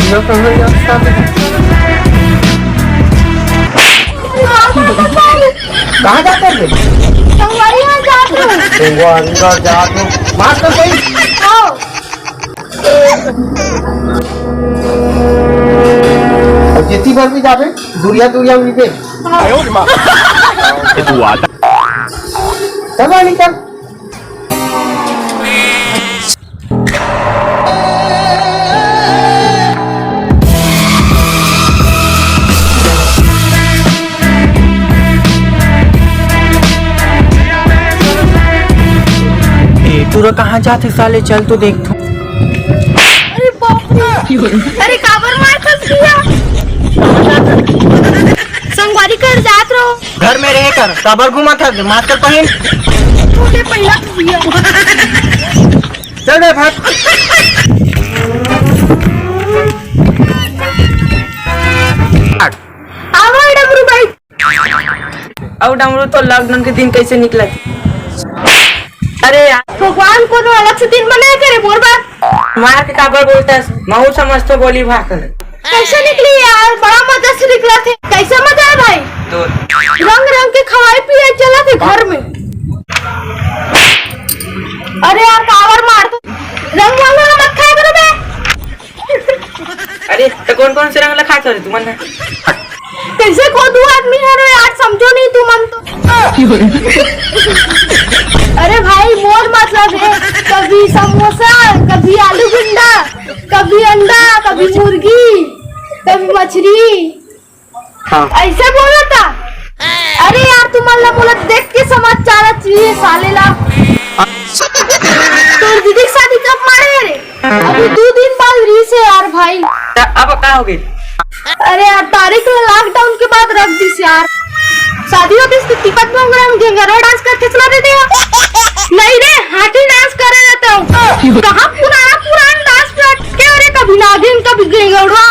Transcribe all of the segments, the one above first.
ये कहाँ जाता है? कहाँ जाता है? संगवारी में जात हूँ। संगवारी का जात हूँ। मार तो सही। आओ। और जितनी बार भी जावे दुरिया दुरिया मिलते। आयो माँ। तू आता। चलो निकल। तू कहाँ जाते साले, चल तो देख। अरे बाप रे। अरे काबर मार फंस गया। संगवारी कर जात रहो। घर में रह कर काबर घुमा था, मार कर पहन। छोटे पहला दिया। चल रे भाग। आओ डमरू भाई। अब डमरू तो लॉकडाउन के दिन कैसे निकला? अरे यार भगवान को अलग से दिन बनाया करे बोल बात। मार के काबर बोलता है, महू समझते बोली भाग। कैसे निकली यार, बड़ा मजा से निकला थे। कैसा मजा है भाई? तो रंग रंग के खवाई पिए चला थे घर में। अरे यार कावर मार तो रंग वाला मत खाए करो बे। अरे तो कौन कौन से रंग लखा था तू मन? कैसे को दो आदमी है रे यार, समझो नहीं तू मन तो। अरे भाई मोर मतलब है, कभी समोसा, कभी आलू गुंडा, कभी अंडा, कभी मुर्गी, कभी मछली। हाँ। ऐसे बोला था। अरे यार तुम अल्लाह बोला देख के समाचार चाहिए साले ला। तो दीदी की शादी कब मारे रे? अभी 2 दिन बाद री से यार भाई। अब क्या हो गई? अरे यार तारीख लॉकडाउन के बाद रख दी यार। शादी होती तो टिकट प्रोग्राम गेंगरा डांस करके चला देते हो। नहीं रे हाथी डांस करे रहता हूँ। कहाँ पुराना डांस के अरे कभी नागिन कभी गेंगरा।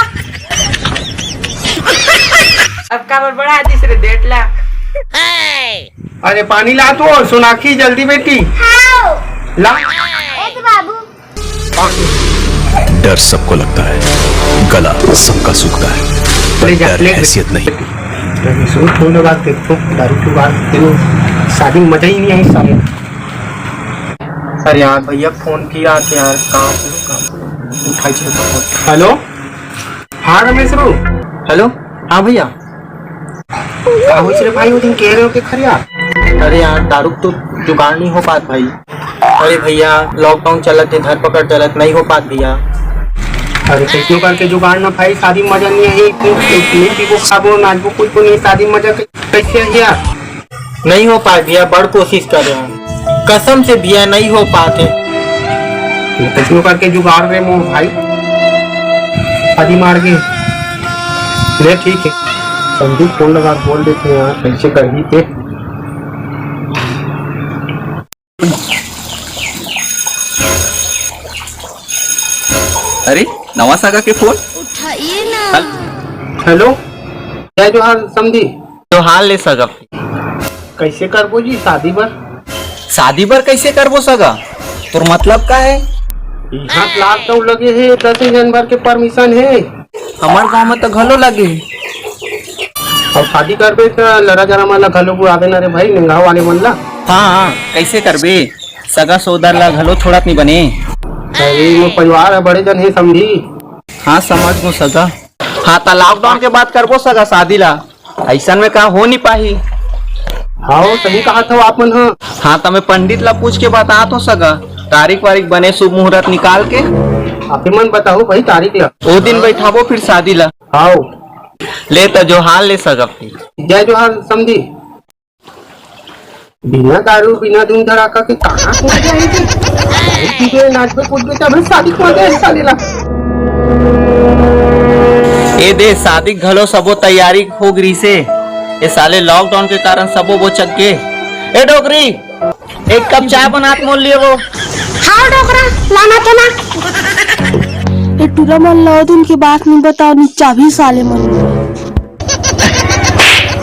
अब काबर बड़ा तीसरे डेट ला। अरे पानी ला तू और सोनाक्षी जल्दी बेटी। हाँ। ला। एक बाबू। डर सबको लगता है, गला सबका सूखता है, पर डर हैसियत नहीं। सुन फोन लगा के तो दारू की बात तेरे शादी में मजा ही नहीं आई साले। अरे यार भैया फोन किया कि यार काम उठाई चल फोन। हेलो हाँ रमेश रो। हेलो हाँ भैया। क्या हो रे भाई, वो दिन कह रहे हो कि खरिया? अरे यार दारू तो जुगाड़ नहीं हो पात भाई। अरे भैया लॉकडाउन चलत है, धरपकड़ चलत नहीं हो पात भैया। अरे कैसे करके जुगाड़ ना भाई, शादी में मजा नहीं आई। नहीं पीबो खाबो नाचबो कुछ को नहीं, शादी में मजा कैसे है यार? नहीं हो पाए भैया, बड़ कोशिश कर रहे हैं, कसम से भैया नहीं हो पाते। कैसे करके जुगाड़ रहे मो भाई, शादी मार के ले ठीक है। संदीप फोन लगा बोल देते हैं यार कैसे कर ही थे। अरे नवा सागा के फोन उठाइए ना। हेलो जय जोहार समझी। तो हाल ले सगा कैसे करबो जी शादी बर? शादी बर कैसे करबो सगा? तोर मतलब का है? यहाँ लाख तो लगे है, 10 जनवरी के परमिशन है। हमार गांव में तो घलो लगे। और शादी करबे तो लड़ा जरा माला घलो बुआ देना रे भाई, निगाह वाले मन ला। हाँ कैसे करबे? सगा सौदार ला घलो थोड़ा नहीं बने। अरे वो परिवार है, बड़े जन है समझी। हाँ समझ गो सगा। हाँ तो लॉकडाउन के बाद करबो सगा शादी ला, ऐसा में कहा हो नहीं पाही। हाँ सही कहा था आप मन। हाँ तो मैं पंडित ला पूछ के बता तो सगा, तारीख वारीख बने शुभ मुहूर्त निकाल के आप मन बताओ भाई तारीख ला। वो दिन बैठाबो फिर शादी ला। हाँ ले तो जो हाल ले सगा। जय जोहार समझी। बिना दारू बिना धूम धड़ाका के कहाँ को जाएंगे? नाचबे कूदबे तब शादी को हिस्सा लेला। ए दे शादी घलो सबो तैयारी हो गई से, ये साले लॉकडाउन के कारण सबो वो चक गए। ए डोगरी एक कप चाय बनात मोल लिए वो। हाँ डोकरा लाना तो ना। ये टूरा मन लो दिन की बात नहीं बताओ, नीचा भी साले मन।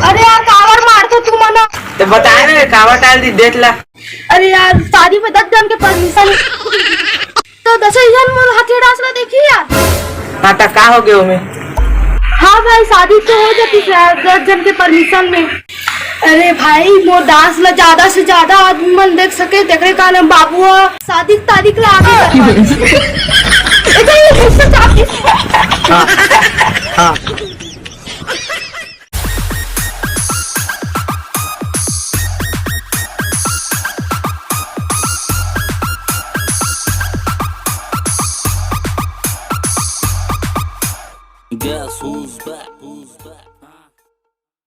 अरे यार कावर मार तो तू मना। तो बताए ना कावा टाल दी देख ला। अरे यार शादी में 10 जन के परमिशन तो 10 जन मोर हाथी डांस ला देखी यार। नाटक का हो गया में? हाँ भाई शादी तो हो जाती है 10 जन के परमिशन में। अरे भाई वो डांस ला ज्यादा से ज्यादा आदमी मन देख सके तेरे का ना बाबू शादी की तारीख ला आगे हाँ